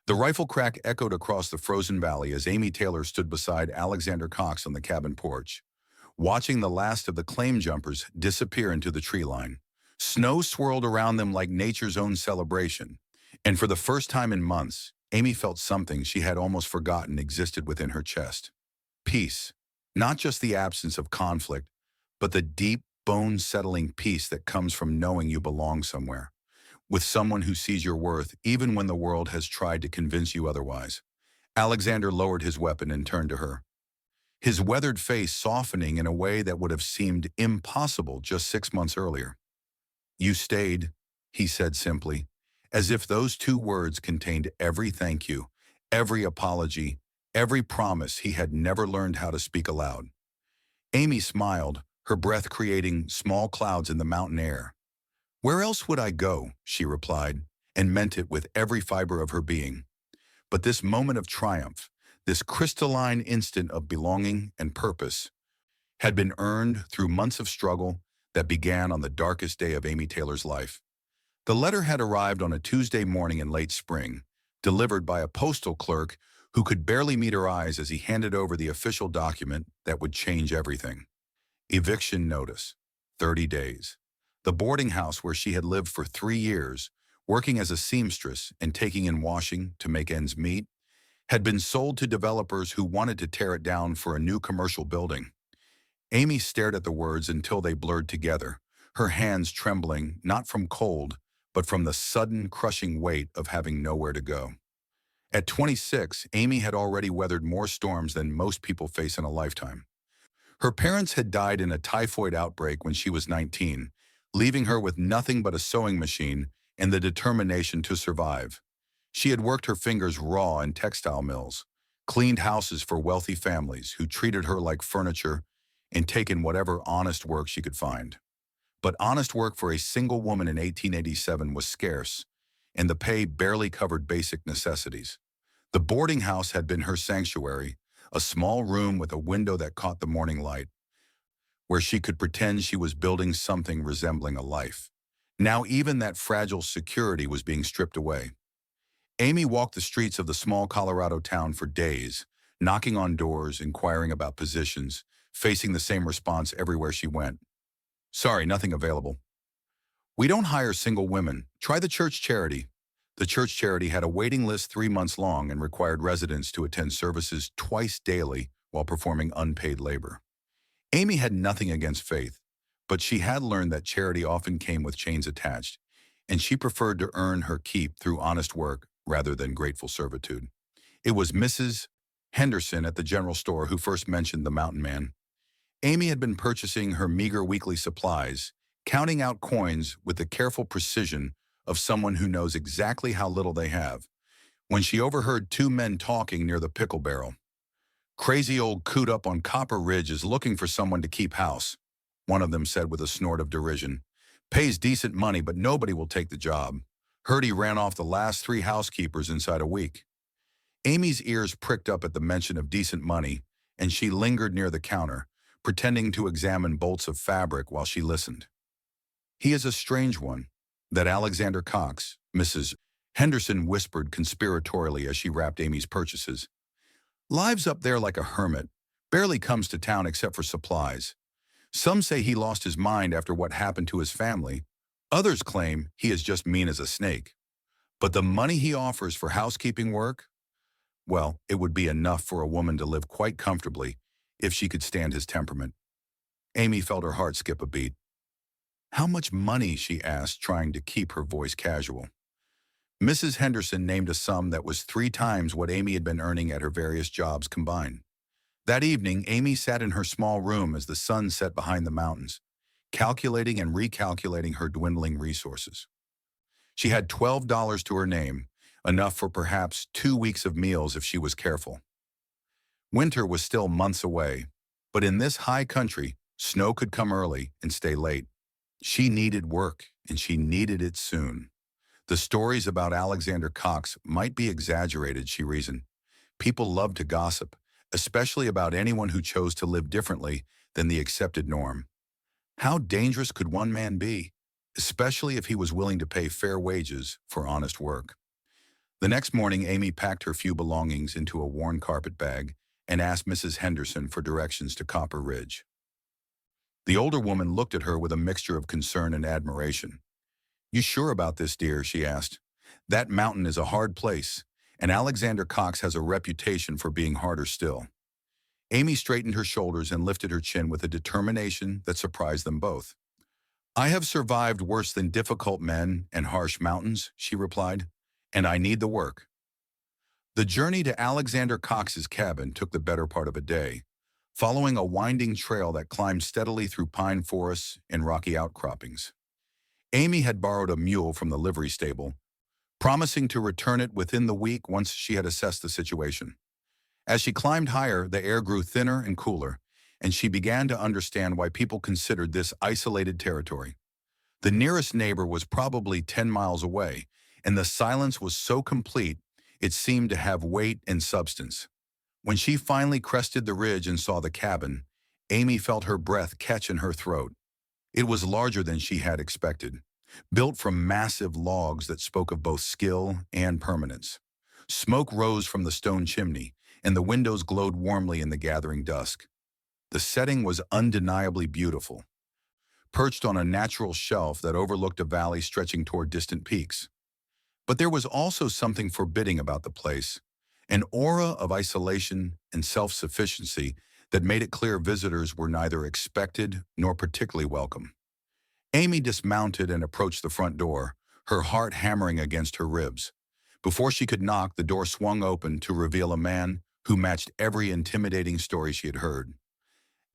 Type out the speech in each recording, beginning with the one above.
The rifle crack echoed across the frozen valley as Amy Taylor stood beside Alexander Cox on the cabin porch, watching the last of the claim jumpers disappear into the tree line. Snow swirled around them like nature's own celebration, and for the first time in months, Amy felt something she had almost forgotten existed within her chest. Peace. Not just the absence of conflict, but the deep, bone-settling peace that comes from knowing you belong somewhere, with someone who sees your worth even when the world has tried to convince you otherwise. Alexander lowered his weapon and turned to her, his weathered face softening in a way that would have seemed impossible just 6 months earlier. "You stayed," he said simply, as if those two words contained every thank you, every apology, every promise he had never learned how to speak aloud. Amy smiled, her breath creating small clouds in the mountain air. "Where else would I go?" she replied, and meant it with every fiber of her being. But this moment of triumph, this crystalline instant of belonging and purpose, had been earned through months of struggle that began on the darkest day of Amy Taylor's life. The letter had arrived on a Tuesday morning in late spring, delivered by a postal clerk who could barely meet her eyes as he handed over the official document that would change everything. Eviction notice. 30 days. The boarding house where she had lived for 3 years, working as a seamstress and taking in washing to make ends meet, had been sold to developers who wanted to tear it down for a new commercial building. Amy stared at the words until they blurred together, her hands trembling not from cold, but from the sudden, crushing weight of having nowhere to go. At 26, Amy had already weathered more storms than most people face in a lifetime. Her parents had died in a typhoid outbreak when she was 19, leaving her with nothing but a sewing machine and the determination to survive. She had worked her fingers raw in textile mills, cleaned houses for wealthy families who treated her like furniture, and taken whatever honest work she could find. But honest work for a single woman in 1887 was scarce, and the pay barely covered basic necessities. The boarding house had been her sanctuary, a small room with a window that caught the morning light, where she could pretend she was building something resembling a life. Now even that fragile security was being stripped away. Amy walked the streets of the small Colorado town for days, knocking on doors, inquiring about positions, facing the same response everywhere she went. "Sorry, nothing available." "We don't hire single women. Try the church charity." The church charity had a waiting list 3 months long and required residents to attend services twice daily while performing unpaid labor. Amy had nothing against faith, but she had learned that charity often came with chains attached, and she preferred to earn her keep through honest work rather than grateful servitude. It was Mrs. Henderson at the general store who first mentioned the mountain man. Amy had been purchasing her meager weekly supplies, counting out coins with the careful precision of someone who knows exactly how little they have, when she overheard two men talking near the pickle barrel. "Crazy old coot up on Copper Ridge is looking for someone to keep house," one of them said with a snort of derision. "Pays decent money, but nobody will take the job. Heard he ran off the last 3 housekeepers inside a week." Amy's ears pricked up at the mention of decent money, and she lingered near the counter, pretending to examine bolts of fabric while she listened. "He is a strange one, that Alexander Cox," Mrs. Henderson whispered conspiratorially as she wrapped Amy's purchases. "Lives up there like a hermit, barely comes to town except for supplies. Some say he lost his mind after what happened to his family. Others claim he is just mean as a snake. But the money he offers for housekeeping work, well, it would be enough for a woman to live quite comfortably if she could stand his temperament." Amy felt her heart skip a beat. "How much money?" she asked, trying to keep her voice casual. Mrs. Henderson named a sum that was 3 times what Amy had been earning at her various jobs combined. That evening, Amy sat in her small room as the sun set behind the mountains, calculating and recalculating her dwindling resources. She had $12 to her name, enough for perhaps 2 weeks of meals if she was careful. Winter was still months away, but in this high country, snow could come early and stay late. She needed work, and she needed it soon. The stories about Alexander Cox might be exaggerated, she reasoned. People loved to gossip, especially about anyone who chose to live differently than the accepted norm. How dangerous could one man be, especially if he was willing to pay fair wages for honest work? The next morning, Amy packed her few belongings into a worn carpet bag and asked Mrs. Henderson for directions to Copper Ridge. The older woman looked at her with a mixture of concern and admiration. "You sure about this, dear?" she asked. "That mountain is a hard place, and Alexander Cox has a reputation for being harder still." Amy straightened her shoulders and lifted her chin with a determination that surprised them both. "I have survived worse than difficult men and harsh mountains," she replied, "and I need the work." The journey to Alexander Cox's cabin took the better part of a day, following a winding trail that climbed steadily through pine forests and rocky outcroppings. Amy had borrowed a mule from the livery stable, promising to return it within the week once she had assessed the situation. As she climbed higher, the air grew thinner and cooler, and she began to understand why people considered this isolated territory. The nearest neighbor was probably 10 miles away, and the silence was so complete it seemed to have weight and substance. When she finally crested the ridge and saw the cabin, Amy felt her breath catch in her throat. It was larger than she had expected, built from massive logs that spoke of both skill and permanence. Smoke rose from the stone chimney, and the windows glowed warmly in the gathering dusk. The setting was undeniably beautiful, perched on a natural shelf that overlooked a valley stretching toward distant peaks. But there was also something forbidding about the place, an aura of isolation and self-sufficiency that made it clear visitors were neither expected nor particularly welcome. Amy dismounted and approached the front door, her heart hammering against her ribs. Before she could knock, the door swung open to reveal a man who matched every intimidating story she had heard.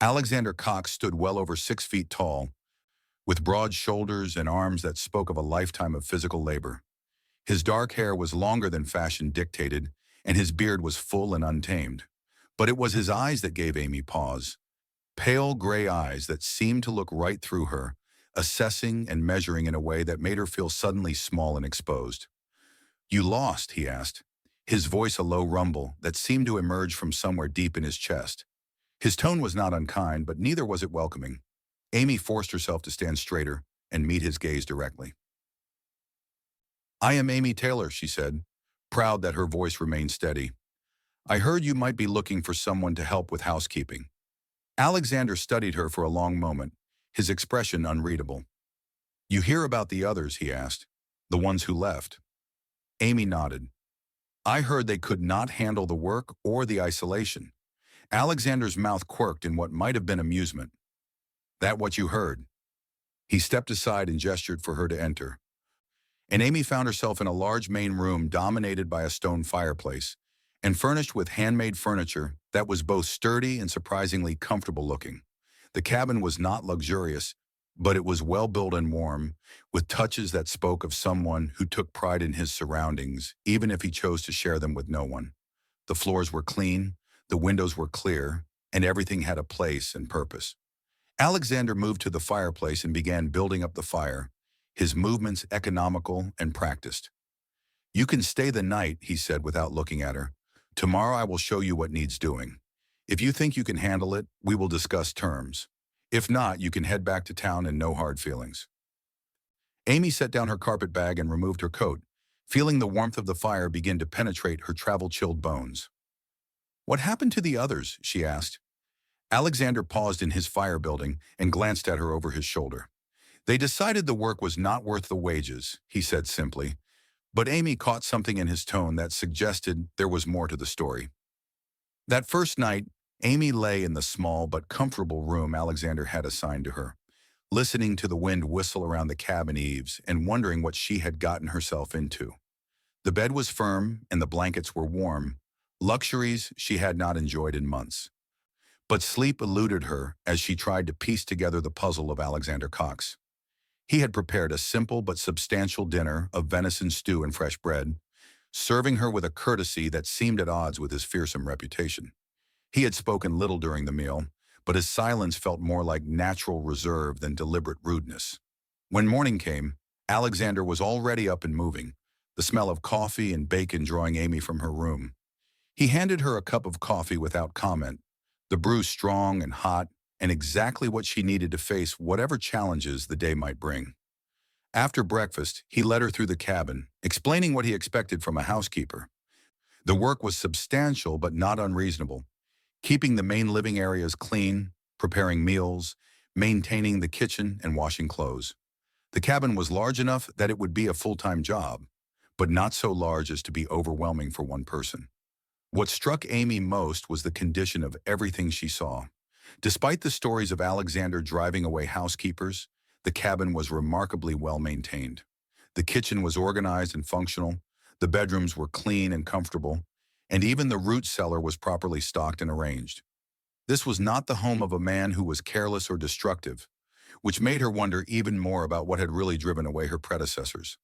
Alexander Cox stood well over 6 feet tall, with broad shoulders and arms that spoke of a lifetime of physical labor. His dark hair was longer than fashion dictated, and his beard was full and untamed. But it was his eyes that gave Amy pause. Pale gray eyes that seemed to look right through her, assessing and measuring in a way that made her feel suddenly small and exposed. "You lost?" he asked, his voice a low rumble that seemed to emerge from somewhere deep in his chest. His tone was not unkind, but neither was it welcoming. Amy forced herself to stand straighter and meet his gaze directly. "I am Amy Taylor," she said, proud that her voice remained steady. "I heard you might be looking for someone to help with housekeeping." Alexander studied her for a long moment, his expression unreadable. "You hear about the others?" he asked. "The ones who left?" Amy nodded. "I heard they could not handle the work or the isolation." Alexander's mouth quirked in what might have been amusement. "That what you heard?" He stepped aside and gestured for her to enter. And Amy found herself in a large main room dominated by a stone fireplace and furnished with handmade furniture that was both sturdy and surprisingly comfortable looking. The cabin was not luxurious, but it was well built and warm, with touches that spoke of someone who took pride in his surroundings, even if he chose to share them with no one. The floors were clean, the windows were clear, and everything had a place and purpose. Alexander moved to the fireplace and began building up the fire, his movements economical and practiced. "You can stay the night," he said without looking at her. "Tomorrow I will show you what needs doing. If you think you can handle it, we will discuss terms. If not, you can head back to town and no hard feelings." Amy set down her carpet bag and removed her coat, feeling the warmth of the fire begin to penetrate her travel-chilled bones. "What happened to the others?" she asked. Alexander paused in his fire building and glanced at her over his shoulder. "They decided the work was not worth the wages," he said simply, but Amy caught something in his tone that suggested there was more to the story. That first night, Amy lay in the small but comfortable room Alexander had assigned to her, listening to the wind whistle around the cabin eaves and wondering what she had gotten herself into. The bed was firm and the blankets were warm, luxuries she had not enjoyed in months. But sleep eluded her as she tried to piece together the puzzle of Alexander Cox. He had prepared a simple but substantial dinner of venison stew and fresh bread, serving her with a courtesy that seemed at odds with his fearsome reputation. He had spoken little during the meal, but his silence felt more like natural reserve than deliberate rudeness. When morning came, Alexander was already up and moving, the smell of coffee and bacon drawing Amy from her room. He handed her a cup of coffee without comment, the brew strong and hot, and exactly what she needed to face whatever challenges the day might bring. After breakfast, he led her through the cabin, explaining what he expected from a housekeeper. The work was substantial but not unreasonable, keeping the main living areas clean, preparing meals, maintaining the kitchen, and washing clothes. The cabin was large enough that it would be a full-time job, but not so large as to be overwhelming for one person. What struck Amy most was the condition of everything she saw. Despite the stories of Alexander driving away housekeepers, the cabin was remarkably well maintained. The kitchen was organized and functional, the bedrooms were clean and comfortable, and even the root cellar was properly stocked and arranged. This was not the home of a man who was careless or destructive, which made her wonder even more about what had really driven away her predecessors.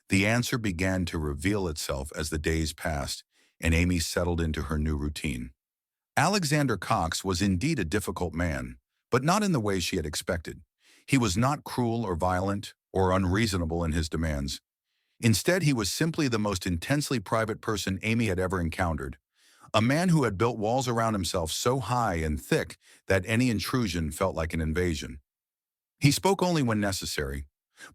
The answer began to reveal itself as the days passed and Amy settled into her new routine. Alexander Cox was indeed a difficult man, but not in the way she had expected. He was not cruel or violent or unreasonable in his demands. Instead, he was simply the most intensely private person Amy had ever encountered, a man who had built walls around himself so high and thick that any intrusion felt like an invasion. He spoke only when necessary,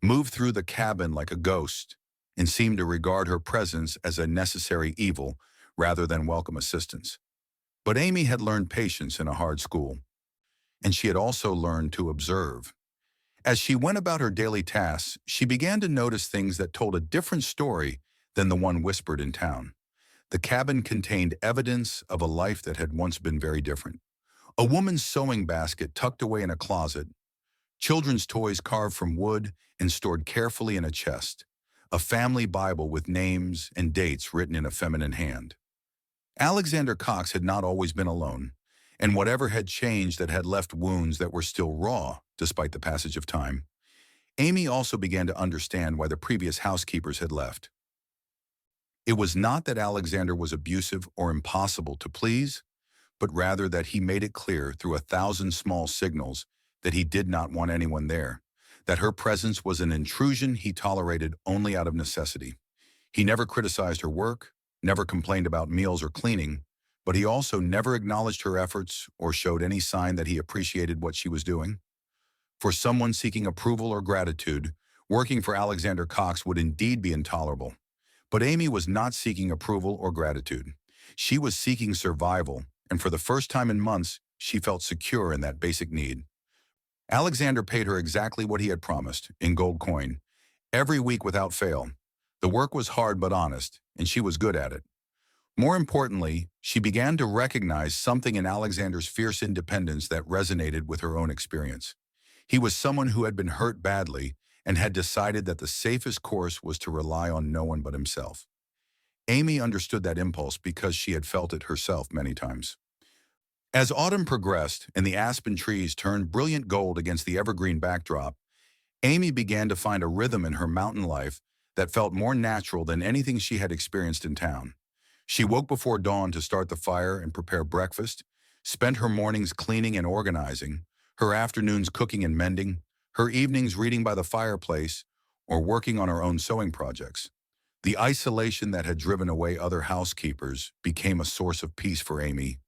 moved through the cabin like a ghost, and seemed to regard her presence as a necessary evil rather than welcome assistance. But Amy had learned patience in a hard school, and she had also learned to observe. As she went about her daily tasks, she began to notice things that told a different story than the one whispered in town. The cabin contained evidence of a life that had once been very different. A woman's sewing basket tucked away in a closet, children's toys carved from wood and stored carefully in a chest, a family Bible with names and dates written in a feminine hand. Alexander Cox had not always been alone, and whatever had changed that had left wounds that were still raw despite the passage of time. Amy also began to understand why the previous housekeepers had left. It was not that Alexander was abusive or impossible to please, but rather that he made it clear through 1,000 small signals that he did not want anyone there, that her presence was an intrusion he tolerated only out of necessity. He never criticized her work, never complained about meals or cleaning, but he also never acknowledged her efforts or showed any sign that he appreciated what she was doing. For someone seeking approval or gratitude, working for Alexander Cox would indeed be intolerable. But Amy was not seeking approval or gratitude. She was seeking survival, and for the first time in months, she felt secure in that basic need. Alexander paid her exactly what he had promised, in gold coin, every week without fail. The work was hard but honest, and she was good at it. More importantly, she began to recognize something in Alexander's fierce independence that resonated with her own experience. He was someone who had been hurt badly and had decided that the safest course was to rely on no one but himself. Amy understood that impulse because she had felt it herself many times. As autumn progressed and the aspen trees turned brilliant gold against the evergreen backdrop, Amy began to find a rhythm in her mountain life that felt more natural than anything she had experienced in town. She woke before dawn to start the fire and prepare breakfast, spent her mornings cleaning and organizing, her afternoons cooking and mending, her evenings reading by the fireplace or working on her own sewing projects. The isolation that had driven away other housekeepers became a source of peace for Amy,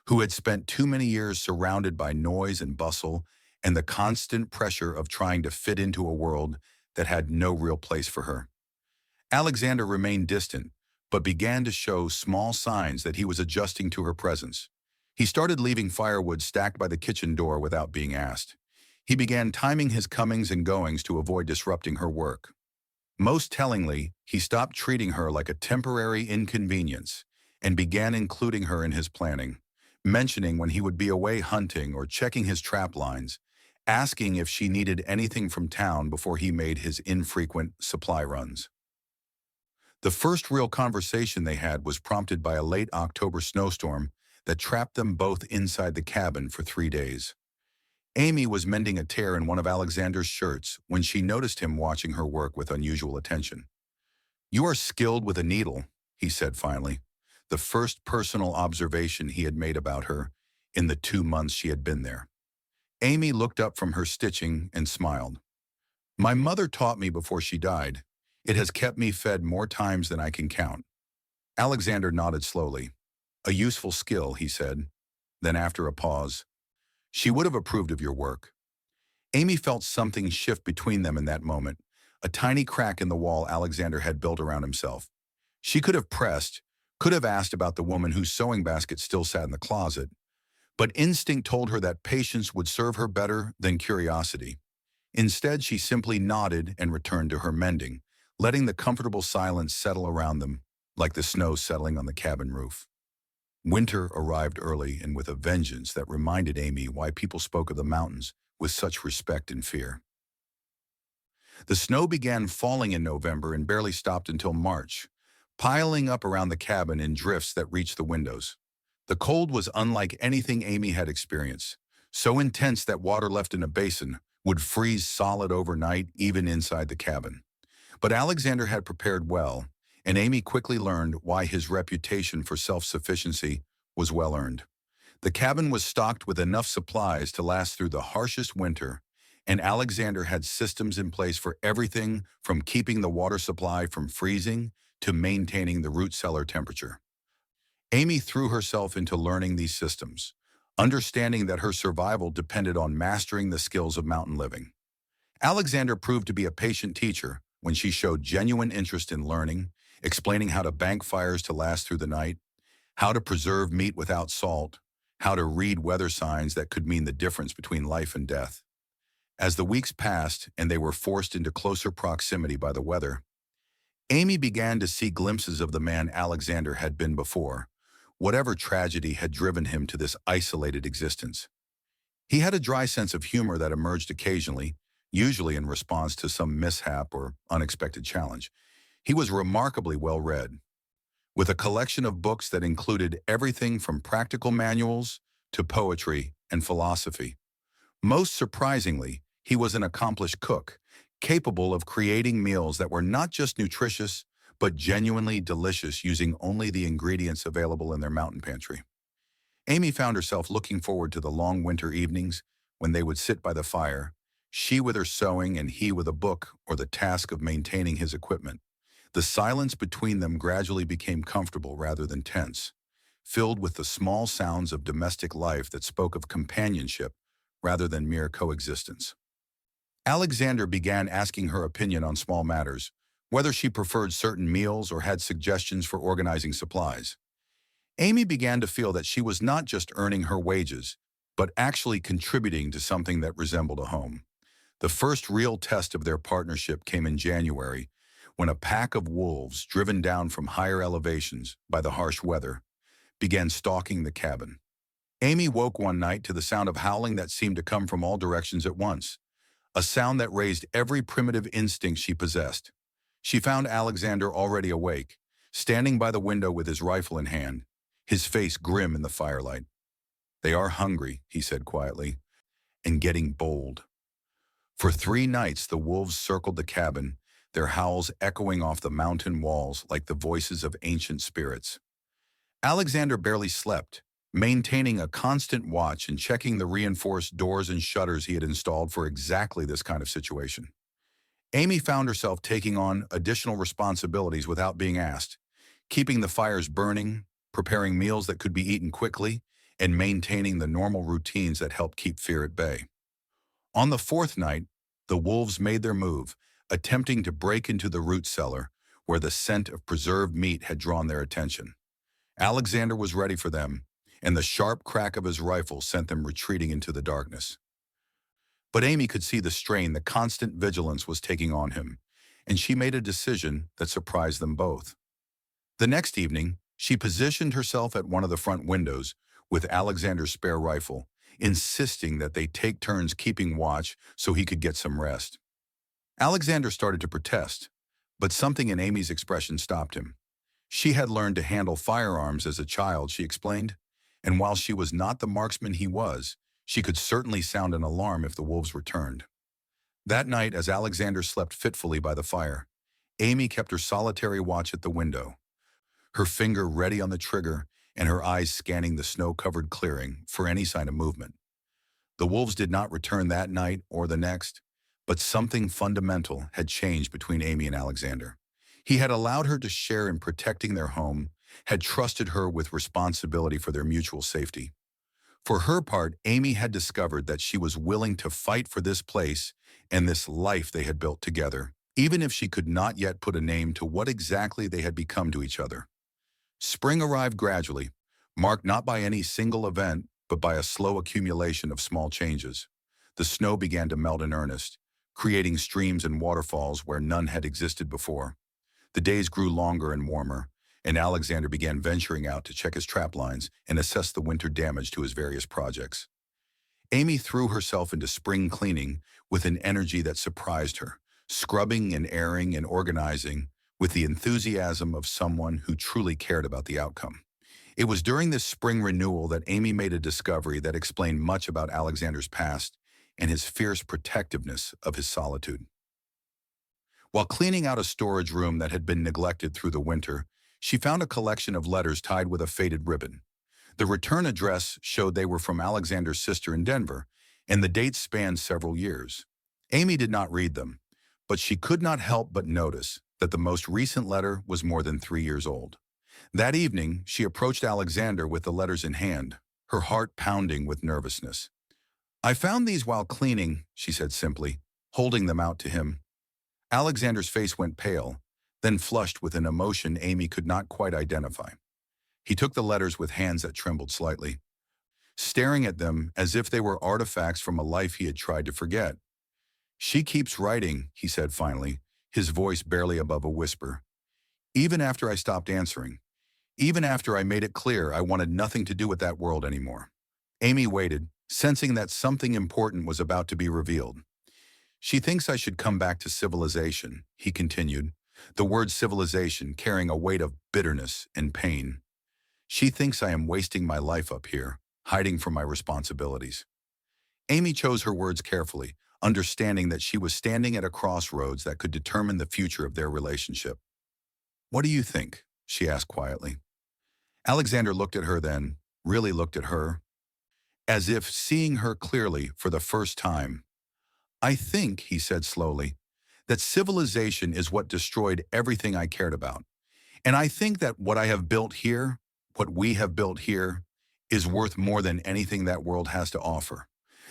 who had spent too many years surrounded by noise and bustle and the constant pressure of trying to fit into a world that had no real place for her. Alexander remained distant, but began to show small signs that he was adjusting to her presence. He started leaving firewood stacked by the kitchen door without being asked. He began timing his comings and goings to avoid disrupting her work. Most tellingly, he stopped treating her like a temporary inconvenience and began including her in his planning, mentioning when he would be away hunting or checking his trap lines, asking if she needed anything from town before he made his infrequent supply runs. The first real conversation they had was prompted by a late October snowstorm that trapped them both inside the cabin for 3 days. Amy was mending a tear in one of Alexander's shirts when she noticed him watching her work with unusual attention. "You are skilled with a needle," he said finally, the first personal observation he had made about her in the 2 months she had been there. Amy looked up from her stitching and smiled. "My mother taught me before she died. It has kept me fed more times than I can count." Alexander nodded slowly. "A useful skill," he said. Then after a pause, "She would have approved of your work." Amy felt something shift between them in that moment, a tiny crack in the wall Alexander had built around himself. She could have pressed, could have asked about the woman whose sewing basket still sat in the closet, but instinct told her that patience would serve her better than curiosity. Instead, she simply nodded and returned to her mending, letting the comfortable silence settle around them like the snow settling on the cabin roof. Winter arrived early and with a vengeance that reminded Amy why people spoke of the mountains with such respect and fear. The snow began falling in November and barely stopped until March, piling up around the cabin in drifts that reached the windows. The cold was unlike anything Amy had experienced, so intense that water left in a basin would freeze solid overnight even inside the cabin. But Alexander had prepared well, and Amy quickly learned why his reputation for self-sufficiency was well-earned. The cabin was stocked with enough supplies to last through the harshest winter, and Alexander had systems in place for everything from keeping the water supply from freezing to maintaining the root cellar temperature. Amy threw herself into learning these systems, understanding that her survival depended on mastering the skills of mountain living. Alexander proved to be a patient teacher when she showed genuine interest in learning, explaining how to bank fires to last through the night, how to preserve meat without salt, how to read weather signs that could mean the difference between life and death. As the weeks passed and they were forced into closer proximity by the weather, Amy began to see glimpses of the man Alexander had been before, whatever tragedy had driven him to this isolated existence. He had a dry sense of humor that emerged occasionally, usually in response to some mishap or unexpected challenge. He was remarkably well-read, with a collection of books that included everything from practical manuals to poetry and philosophy. Most surprisingly, he was an accomplished cook, capable of creating meals that were not just nutritious, but genuinely delicious using only the ingredients available in their mountain pantry. Amy found herself looking forward to the long winter evenings when they would sit by the fire, she with her sewing and he with a book or the task of maintaining his equipment. The silence between them gradually became comfortable rather than tense, filled with the small sounds of domestic life that spoke of companionship rather than mere coexistence. Alexander began asking her opinion on small matters, whether she preferred certain meals or had suggestions for organizing supplies. Amy began to feel that she was not just earning her wages, but actually contributing to something that resembled a home. The first real test of their partnership came in January, when a pack of wolves, driven down from higher elevations by the harsh weather, began stalking the cabin. Amy woke one night to the sound of howling that seemed to come from all directions at once, a sound that raised every primitive instinct she possessed. She found Alexander already awake, standing by the window with his rifle in hand, his face grim in the firelight. "They are hungry," he said quietly, "and getting bold." For 3 nights the wolves circled the cabin, their howls echoing off the mountain walls like the voices of ancient spirits. Alexander barely slept, maintaining a constant watch and checking the reinforced doors and shutters he had installed for exactly this kind of situation. Amy found herself taking on additional responsibilities without being asked, keeping the fires burning, preparing meals that could be eaten quickly, and maintaining the normal routines that helped keep fear at bay. On the 4th night, the wolves made their move, attempting to break into the root cellar, where the scent of preserved meat had drawn their attention. Alexander was ready for them, and the sharp crack of his rifle sent them retreating into the darkness. But Amy could see the strain the constant vigilance was taking on him, and she made a decision that surprised them both. The next evening, she positioned herself at one of the front windows with Alexander's spare rifle, insisting that they take turns keeping watch so he could get some rest. Alexander started to protest, but something in Amy's expression stopped him. She had learned to handle firearms as a child, she explained, and while she was not the marksman he was, she could certainly sound an alarm if the wolves returned. That night, as Alexander slept fitfully by the fire, Amy kept her solitary watch at the window, her finger ready on the trigger and her eyes scanning the snow-covered clearing for any sign of movement. The wolves did not return that night or the next, but something fundamental had changed between Amy and Alexander. He had allowed her to share in protecting their home, had trusted her with responsibility for their mutual safety. For her part, Amy had discovered that she was willing to fight for this place and this life they had built together, even if she could not yet put a name to what exactly they had become to each other. Spring arrived gradually, marked not by any single event, but by a slow accumulation of small changes. The snow began to melt in earnest, creating streams and waterfalls where none had existed before. The days grew longer and warmer, and Alexander began venturing out to check his trap lines and assess the winter damage to his various projects. Amy threw herself into spring cleaning with an energy that surprised her, scrubbing and airing and organizing with the enthusiasm of someone who truly cared about the outcome. It was during this spring renewal that Amy made a discovery that explained much about Alexander's past and his fierce protectiveness of his solitude. While cleaning out a storage room that had been neglected through the winter, she found a collection of letters tied with a faded ribbon. The return address showed they were from Alexander's sister in Denver, and the dates spanned several years. Amy did not read them, but she could not help but notice that the most recent letter was more than 3 years old. That evening, she approached Alexander with the letters in hand, her heart pounding with nervousness. "I found these while cleaning," she said simply, holding them out to him. Alexander's face went pale, then flushed with an emotion Amy could not quite identify. He took the letters with hands that trembled slightly, staring at them as if they were artifacts from a life he had tried to forget. "She keeps writing," he said finally, his voice barely above a whisper. "Even after I stopped answering. Even after I made it clear I wanted nothing to do with that world anymore." Amy waited, sensing that something important was about to be revealed. "She thinks I should come back to civilization," he continued, the word civilization carrying a weight of bitterness and pain. "She thinks I am wasting my life up here, hiding from my responsibilities." Amy chose her words carefully, understanding that she was standing at a crossroads that could determine the future of their relationship. "What do you think?" she asked quietly. Alexander looked at her then, really looked at her, as if seeing her clearly for the first time. "I think," he said slowly, "that civilization is what destroyed everything I cared about. And I think that what I have built here, what we have built here, is worth more than anything that world has to offer."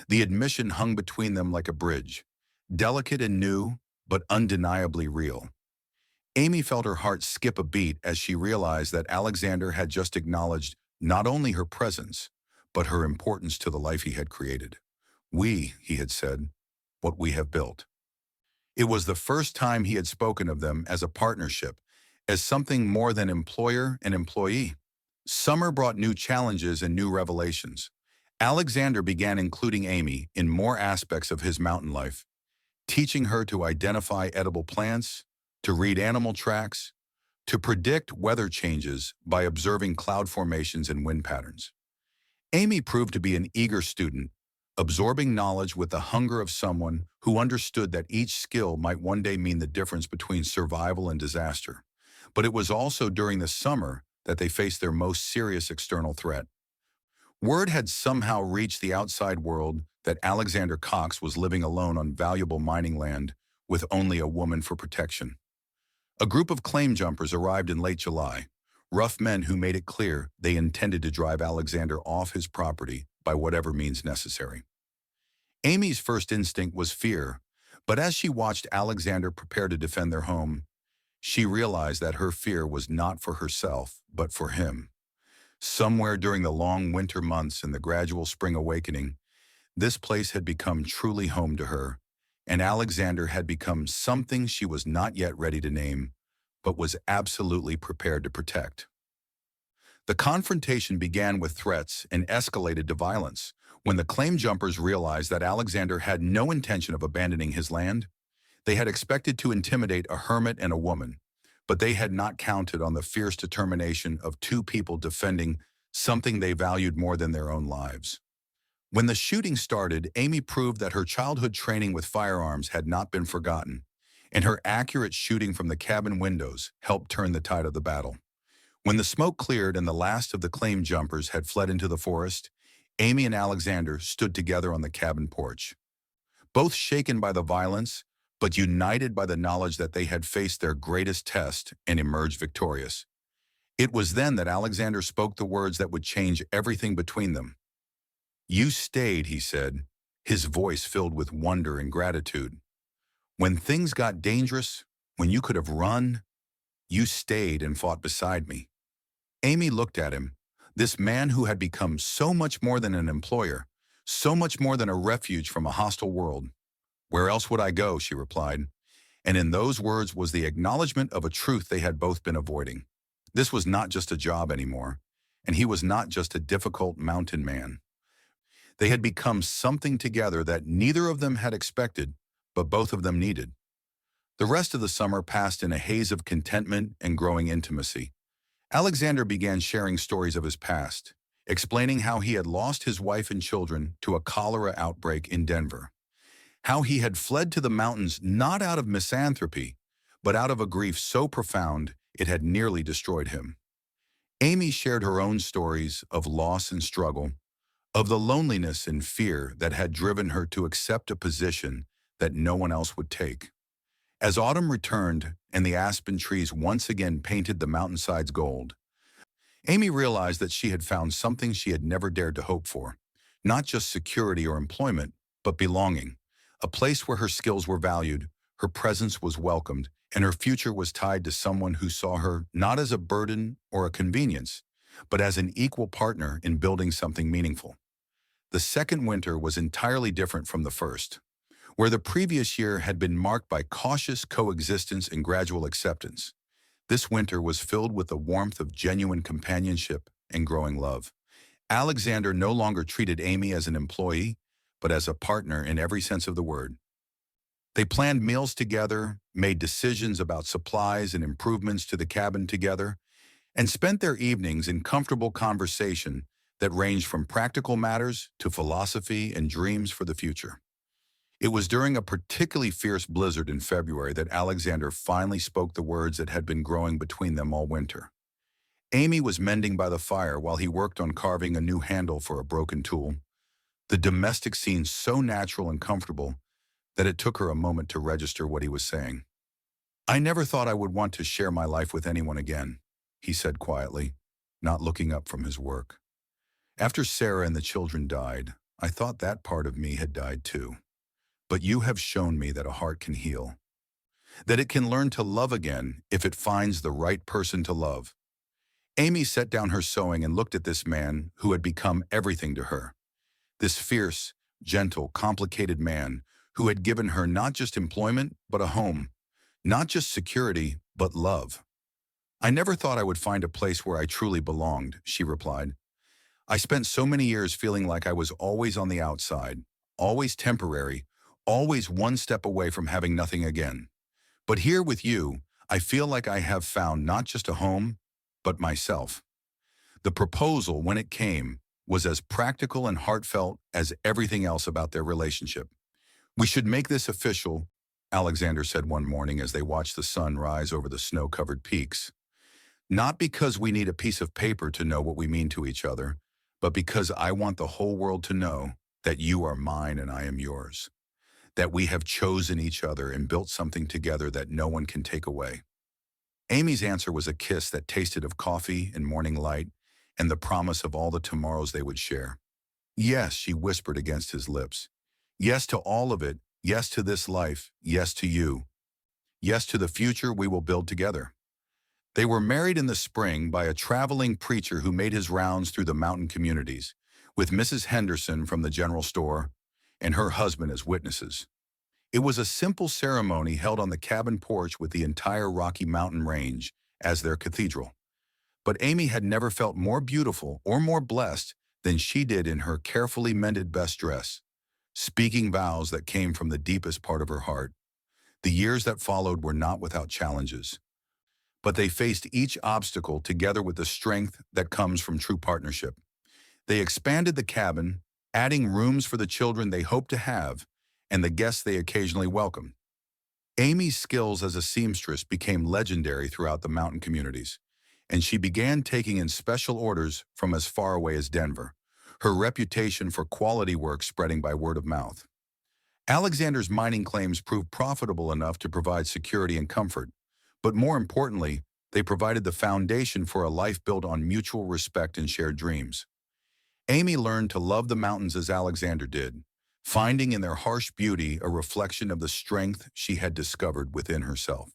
The admission hung between them like a bridge, delicate and new, but undeniably real. Amy felt her heart skip a beat as she realized that Alexander had just acknowledged not only her presence, but her importance to the life he had created. "We," he had said, "what we have built." It was the first time he had spoken of them as a partnership, as something more than employer and employee. Summer brought new challenges and new revelations. Alexander began including Amy in more aspects of his mountain life, teaching her to identify edible plants, to read animal tracks, to predict weather changes by observing cloud formations and wind patterns. Amy proved to be an eager student, absorbing knowledge with the hunger of someone who understood that each skill might one day mean the difference between survival and disaster. But it was also during the summer that they faced their most serious external threat. Word had somehow reached the outside world that Alexander Cox was living alone on valuable mining land with only a woman for protection. A group of claim jumpers arrived in late July, rough men who made it clear they intended to drive Alexander off his property by whatever means necessary. Amy's first instinct was fear, but as she watched Alexander prepare to defend their home, she realized that her fear was not for herself, but for him. Somewhere during the long winter months and the gradual spring awakening, this place had become truly home to her, and Alexander had become something she was not yet ready to name, but was absolutely prepared to protect. The confrontation began with threats and escalated to violence when the claim jumpers realized that Alexander had no intention of abandoning his land. They had expected to intimidate a hermit and a woman, but they had not counted on the fierce determination of two people defending something they valued more than their own lives. When the shooting started, Amy proved that her childhood training with firearms had not been forgotten, and her accurate shooting from the cabin windows helped turn the tide of the battle. When the smoke cleared and the last of the claim jumpers had fled into the forest, Amy and Alexander stood together on the cabin porch, both shaken by the violence, but united by the knowledge that they had faced their greatest test and emerged victorious. It was then that Alexander spoke the words that would change everything between them. You stayed, he said, his voice filled with wonder and gratitude. When things got dangerous, when you could have run, you stayed and fought beside me. Amy looked at him, this man who had become so much more than an employer, so much more than a refuge from a hostile world. Where else would I go, she replied. And in those words was the acknowledgement of a truth they had both been avoiding. This was not just a job anymore, and he was not just a difficult mountain man. They had become something together that neither of them had expected, but both of them needed. The rest of the summer passed in a haze of contentment and growing intimacy. Alexander began sharing stories of his past, explaining how he had lost his wife and children to a cholera outbreak in Denver, how he had fled to the mountains not out of misanthropy, but out of a grief so profound it had nearly destroyed him. Amy shared her own stories of loss and struggle, of the loneliness and fear that had driven her to accept a position that no one else would take. As autumn returned and the aspen trees once again painted the mountainsides gold, Amy realized that she had found something she had never dared to hope for. Not just security or employment, but belonging. A place where her skills were valued, her presence was welcomed, and her future was tied to someone who saw her not as a burden or a convenience, but as an equal partner in building something meaningful. The second winter was entirely different from the first. Where the previous year had been marked by cautious coexistence and gradual acceptance, this winter was filled with the warmth of genuine companionship and growing love. Alexander no longer treated Amy as an employee, but as a partner in every sense of the word. They planned meals together, made decisions about supplies and improvements to the cabin together, and spent their evenings in comfortable conversation that ranged from practical matters to philosophy and dreams for the future. It was during a particularly fierce blizzard in February that Alexander finally spoke the words that had been growing between them all winter. Amy was mending by the fire while he worked on carving a new handle for a broken tool, the domestic scene so natural and comfortable that it took her a moment to register what he was saying. I never thought I would want to share my life with anyone again, he said quietly, not looking up from his work. After Sarah and the children died, I thought that part of me had died too. But you have shown me that a heart can heal, that it can learn to love again if it finds the right person to love. Amy set down her sewing and looked at this man who had become everything to her. This fierce, gentle, complicated man who had given her not just employment, but a home, not just security, but love. I never thought I would find a place where I truly belonged, she replied. I spent so many years feeling like I was always on the outside, always temporary, always one step away from having nothing again. But here with you, I feel like I have found not just a home, but myself. The proposal, when it came, was as practical and heartfelt as everything else about their relationship. We should make this official, Alexander said one morning as they watched the sun rise over the snow-covered peaks. Not because we need a piece of paper to know what we mean to each other, but because I want the whole world to know that you are mine and I am yours. That we have chosen each other and built something together that no one can take away. Amy's answer was a kiss that tasted of coffee and morning light and the promise of all the tomorrows they would share. Yes, she whispered against his lips. Yes to all of it. Yes to this life. Yes to you. Yes to the future we will build together. They were married in the spring by a traveling preacher who made his rounds through the mountain communities, with Mrs. Henderson from the general store and her husband as witnesses. It was a simple ceremony held on the cabin porch with the entire Rocky Mountain range as their cathedral. But Amy had never felt more beautiful or more blessed than she did in her carefully mended best dress, speaking vows that came from the deepest part of her heart. The years that followed were not without challenges, but they faced each obstacle together with the strength that comes from true partnership. They expanded the cabin, adding rooms for the children they hoped to have and the guests they occasionally welcomed. Amy's skills as a seamstress became legendary throughout the mountain communities, and she began taking in special orders from as far away as Denver, her reputation for quality work spreading by word of mouth. Alexander's mining claims proved profitable enough to provide security and comfort, but more importantly, they provided the foundation for a life built on mutual respect and shared dreams. Amy learned to love the mountains as Alexander did, finding in their harsh beauty a reflection of the strength she had discovered within herself.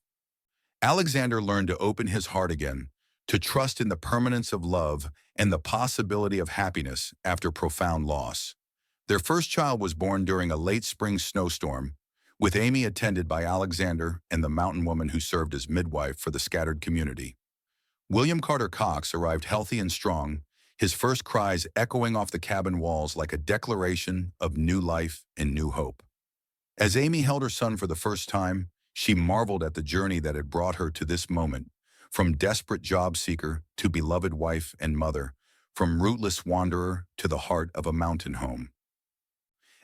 Alexander learned to open his heart again, to trust in the permanence of love and the possibility of happiness after profound loss. Their first child was born during a late spring snowstorm, with Amy attended by Alexander and the mountain woman who served as midwife for the scattered community. William Carter Cox arrived healthy and strong, his first cries echoing off the cabin walls like a declaration of new life and new hope. As Amy held her son for the first time, she marveled at the journey that had brought her to this moment, from desperate job seeker to beloved wife and mother, from rootless wanderer to the heart of a mountain home.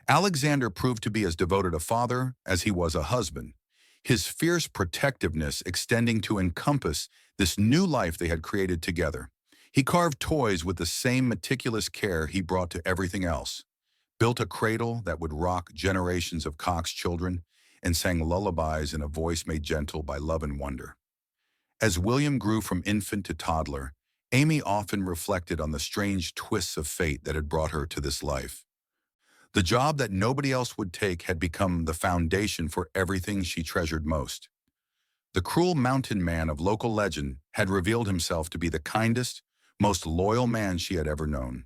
Alexander proved to be as devoted a father as he was a husband, his fierce protectiveness extending to encompass this new life they had created together. He carved toys with the same meticulous care he brought to everything else, built a cradle that would rock generations of Cox children, and sang lullabies in a voice made gentle by love and wonder. As William grew from infant to toddler, Amy often reflected on the strange twists of fate that had brought her to this life. The job that nobody else would take had become the foundation for everything she treasured most. The cruel mountain man of local legend had revealed himself to be the kindest, most loyal man she had ever known.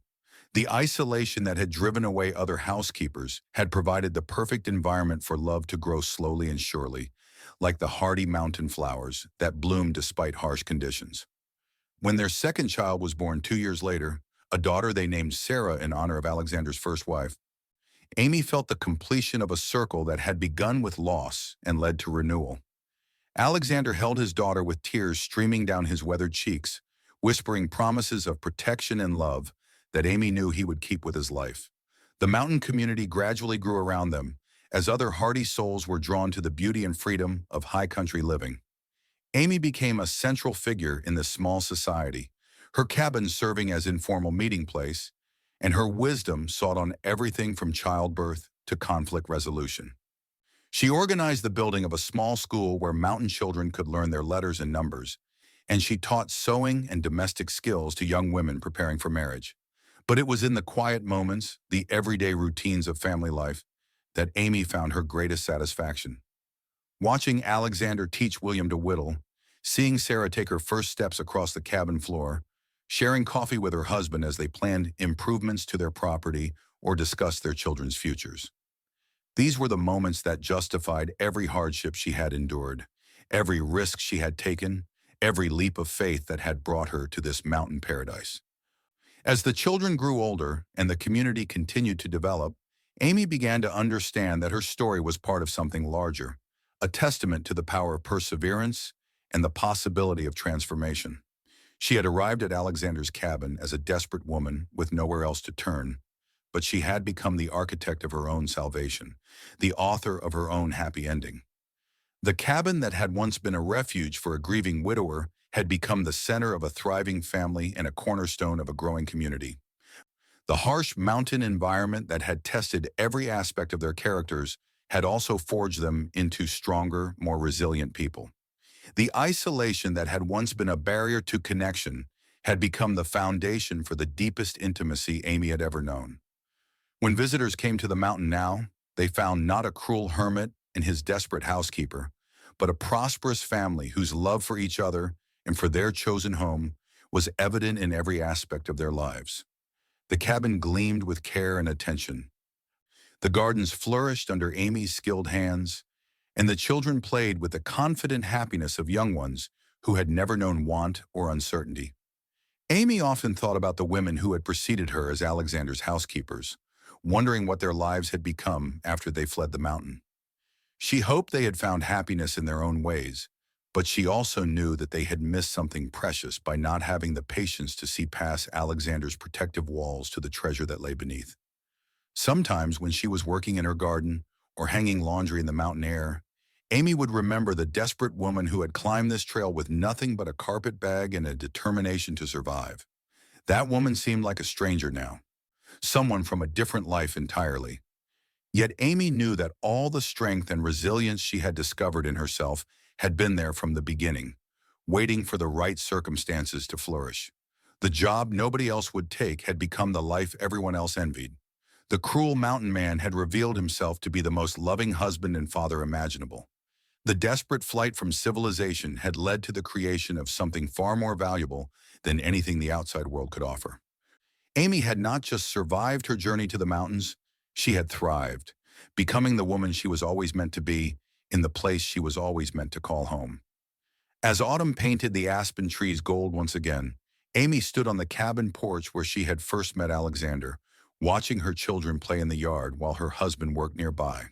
The isolation that had driven away other housekeepers had provided the perfect environment for love to grow slowly and surely, like the hardy mountain flowers that bloomed despite harsh conditions. When their second child was born 2 years later, a daughter they named Sarah in honor of Alexander's first wife, Amy felt the completion of a circle that had begun with loss and led to renewal. Alexander held his daughter with tears streaming down his weathered cheeks, whispering promises of protection and love that Amy knew he would keep with his life. The mountain community gradually grew around them, as other hardy souls were drawn to the beauty and freedom of high country living. Amy became a central figure in this small society, her cabin serving as informal meeting place, and her wisdom sought on everything from childbirth to conflict resolution. She organized the building of a small school where mountain children could learn their letters and numbers, and she taught sewing and domestic skills to young women preparing for marriage. But it was in the quiet moments, the everyday routines of family life, that Amy found her greatest satisfaction. Watching Alexander teach William to whittle, seeing Sarah take her first steps across the cabin floor, sharing coffee with her husband as they planned improvements to their property or discussed their children's futures. These were the moments that justified every hardship she had endured, every risk she had taken, every leap of faith that had brought her to this mountain paradise. As the children grew older and the community continued to develop, Amy began to understand that her story was part of something larger, a testament to the power of perseverance and the possibility of transformation. She had arrived at Alexander's cabin as a desperate woman with nowhere else to turn, but she had become the architect of her own salvation, the author of her own happy ending. The cabin that had once been a refuge for a grieving widower had become the center of a thriving family and a cornerstone of a growing community. The harsh mountain environment that had tested every aspect of their characters had also forged them into stronger, more resilient people. The isolation that had once been a barrier to connection had become the foundation for the deepest intimacy Amy had ever known. When visitors came to the mountain now, they found not a cruel hermit and his desperate housekeeper, but a prosperous family whose love for each other and for their chosen home was evident in every aspect of their lives. The cabin gleamed with care and attention. The gardens flourished under Amy's skilled hands, and the children played with the confident happiness of young ones who had never known want or uncertainty. Amy often thought about the women who had preceded her as Alexander's housekeepers, wondering what their lives had become after they fled the mountain. She hoped they had found happiness in their own ways, but she also knew that they had missed something precious by not having the patience to see past Alexander's protective walls to the treasure that lay beneath. Sometimes when she was working in her garden or hanging laundry in the mountain air, Amy would remember the desperate woman who had climbed this trail with nothing but a carpet bag and a determination to survive. That woman seemed like a stranger now, someone from a different life entirely. Yet Amy knew that all the strength and resilience she had discovered in herself had been there from the beginning, waiting for the right circumstances to flourish. The job nobody else would take had become the life everyone else envied. The cruel mountain man had revealed himself to be the most loving husband and father imaginable. The desperate flight from civilization had led to the creation of something far more valuable than anything the outside world could offer. Amy had not just survived her journey to the mountains, she had thrived, becoming the woman she was always meant to be in the place she was always meant to call home. As autumn painted the aspen trees gold once again, Amy stood on the cabin porch where she had first met Alexander, watching her children play in the yard while her husband worked nearby.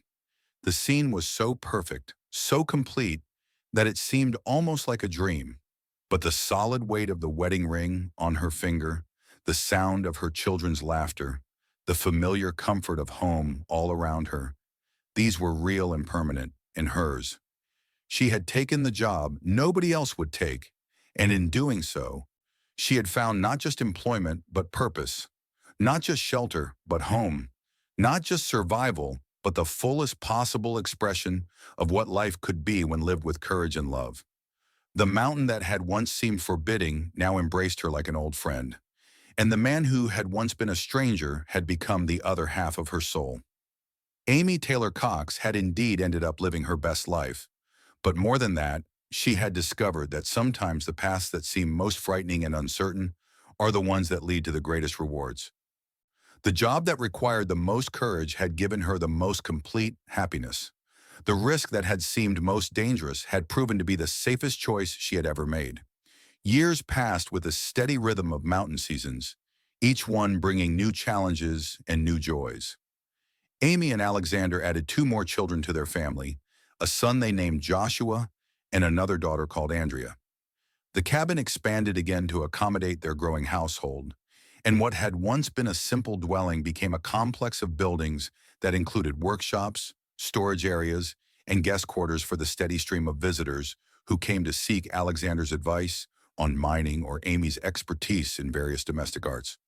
The scene was so perfect, so complete, that it seemed almost like a dream. But the solid weight of the wedding ring on her finger, the sound of her children's laughter, the familiar comfort of home all around her, these were real and permanent, and hers. She had taken the job nobody else would take, and in doing so, she had found not just employment but purpose, not just shelter but home, not just survival but the fullest possible expression of what life could be when lived with courage and love. The mountain that had once seemed forbidding now embraced her like an old friend, and the man who had once been a stranger had become the other half of her soul. Amy Taylor Cox had indeed ended up living her best life, but more than that, she had discovered that sometimes the paths that seem most frightening and uncertain are the ones that lead to the greatest rewards. The job that required the most courage had given her the most complete happiness. The risk that had seemed most dangerous had proven to be the safest choice she had ever made. Years passed with a steady rhythm of mountain seasons, each one bringing new challenges and new joys. Amy and Alexander added two more children to their family, a son they named Joshua and another daughter called Andrea. The cabin expanded again to accommodate their growing household, and what had once been a simple dwelling became a complex of buildings that included workshops, storage areas, and guest quarters for the steady stream of visitors who came to seek Alexander's advice on mining or Amy's expertise in various domestic arts.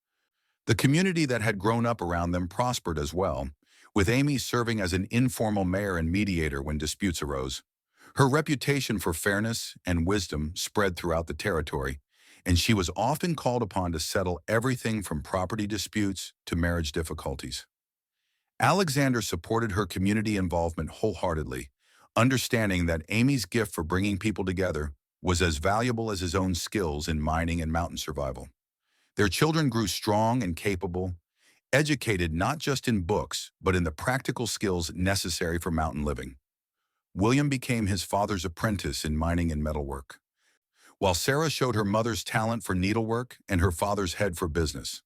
The community that had grown up around them prospered as well, with Amy serving as an informal mayor and mediator when disputes arose. Her reputation for fairness and wisdom spread throughout the territory, and she was often called upon to settle everything from property disputes to marriage difficulties. Alexander supported her community involvement wholeheartedly, understanding that Amy's gift for bringing people together was as valuable as his own skills in mining and mountain survival. Their children grew strong and capable, educated not just in books, but in the practical skills necessary for mountain living. William became his father's apprentice in mining and metalwork, while Sarah showed her mother's talent for needlework and her father's head for business.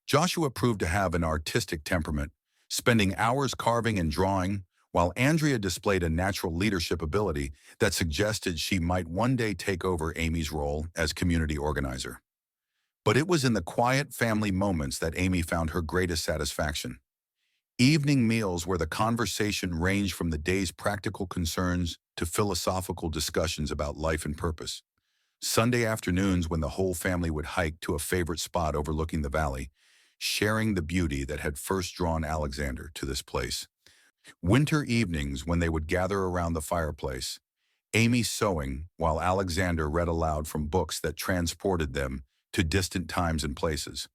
Joshua proved to have an artistic temperament, spending hours carving and drawing, while Andrea displayed a natural leadership ability that suggested she might one day take over Amy's role as community organizer. But it was in the quiet family moments that Amy found her greatest satisfaction. Evening meals where the conversation ranged from the day's practical concerns to philosophical discussions about life and purpose. Sunday afternoons when the whole family would hike to a favorite spot overlooking the valley, sharing the beauty that had first drawn Alexander to this place. Winter evenings when they would gather around the fireplace, Amy sewing while Alexander read aloud from books that transported them to distant times and places.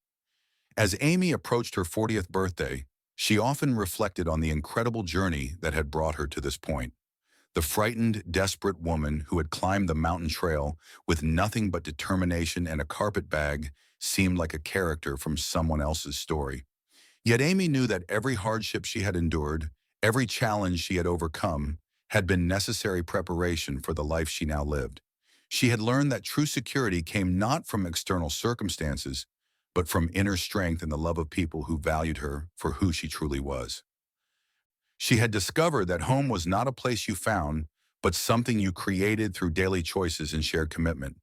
As Amy approached her 40th birthday, she often reflected on the incredible journey that had brought her to this point. The frightened, desperate woman who had climbed the mountain trail with nothing but determination and a carpet bag seemed like a character from someone else's story. Yet Amy knew that every hardship she had endured, every challenge she had overcome, had been necessary preparation for the life she now lived. She had learned that true security came not from external circumstances, but from inner strength and the love of people who valued her for who she truly was. She had discovered that home was not a place you found, but something you created through daily choices and shared commitment.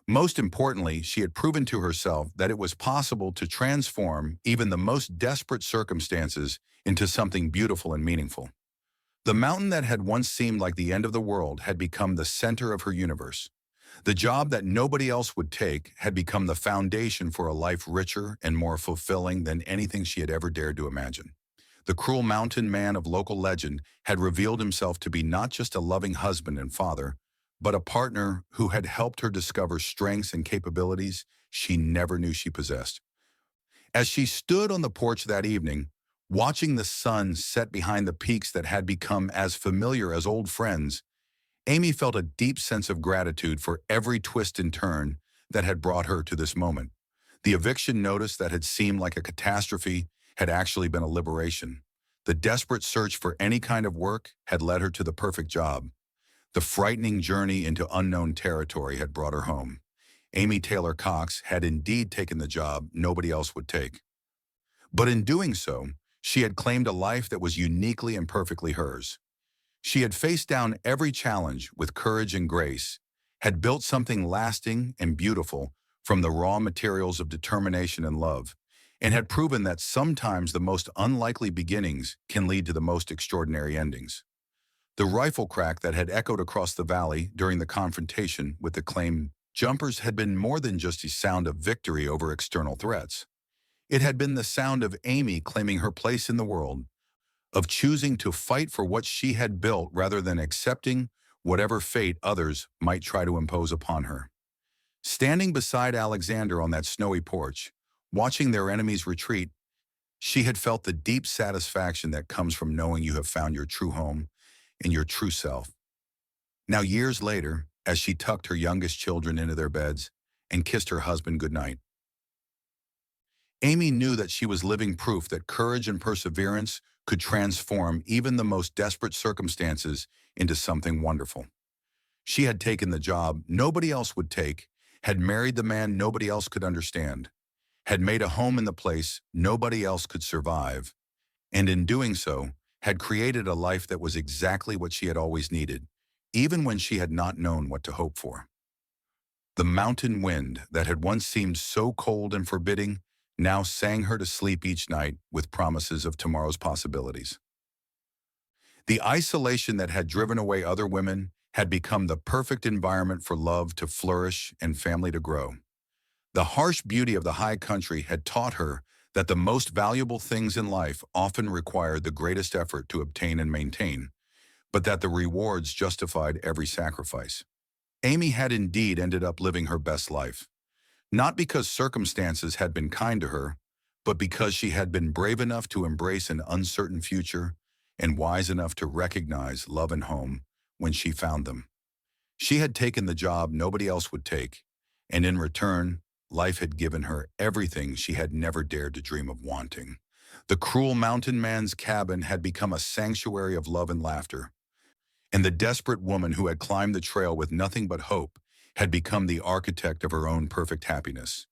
Most importantly, she had proven to herself that it was possible to transform even the most desperate circumstances into something beautiful and meaningful. The mountain that had once seemed like the end of the world had become the center of her universe. The job that nobody else would take had become the foundation for a life richer and more fulfilling than anything she had ever dared to imagine. The cruel mountain man of local legend had revealed himself to be not just a loving husband and father, but a partner who had helped her discover strengths and capabilities she never knew she possessed. As she stood on the porch that evening, watching the sun set behind the peaks that had become as familiar as old friends, Amy felt a deep sense of gratitude for every twist and turn that had brought her to this moment. The eviction notice that had seemed like a catastrophe had actually been a liberation. The desperate search for any kind of work had led her to the perfect job. The frightening journey into unknown territory had brought her home. Amy Taylor Cox had indeed taken the job nobody else would take. But in doing so, she had claimed a life that was uniquely and perfectly hers. She had faced down every challenge with courage and grace, had built something lasting and beautiful from the raw materials of determination and love, and had proven that sometimes the most unlikely beginnings can lead to the most extraordinary endings. The rifle crack that had echoed across the valley during the confrontation with the claim jumpers had been more than just a sound of victory over external threats. It had been the sound of Amy claiming her place in the world, of choosing to fight for what she had built rather than accepting whatever fate others might try to impose upon her. Standing beside Alexander on that snowy porch, watching their enemies retreat, she had felt the deep satisfaction that comes from knowing you have found your true home and your true self. Now, years later, as she tucked her youngest children into their beds and kissed her husband goodnight, Amy knew that she was living proof that courage and perseverance could transform even the most desperate circumstances into something wonderful. She had taken the job nobody else would take, had married the man nobody else could understand, had made a home in the place nobody else could survive, and in doing so, had created a life that was exactly what she had always needed, even when she had not known what to hope for. The mountain wind that had once seemed so cold and forbidding now sang her to sleep each night with promises of tomorrow's possibilities. The isolation that had driven away other women had become the perfect environment for love to flourish and family to grow. The harsh beauty of the high country had taught her that the most valuable things in life often required the greatest effort to obtain and maintain, but that the rewards justified every sacrifice. Amy had indeed ended up living her best life, not because circumstances had been kind to her, but because she had been brave enough to embrace an uncertain future and wise enough to recognize love and home when she found them. She had taken the job nobody else would take, and in return, life had given her everything she had never dared to dream of wanting. The cruel mountain man's cabin had become a sanctuary of love and laughter, and the desperate woman who had climbed the trail with nothing but hope had become the architect of her own perfect happiness.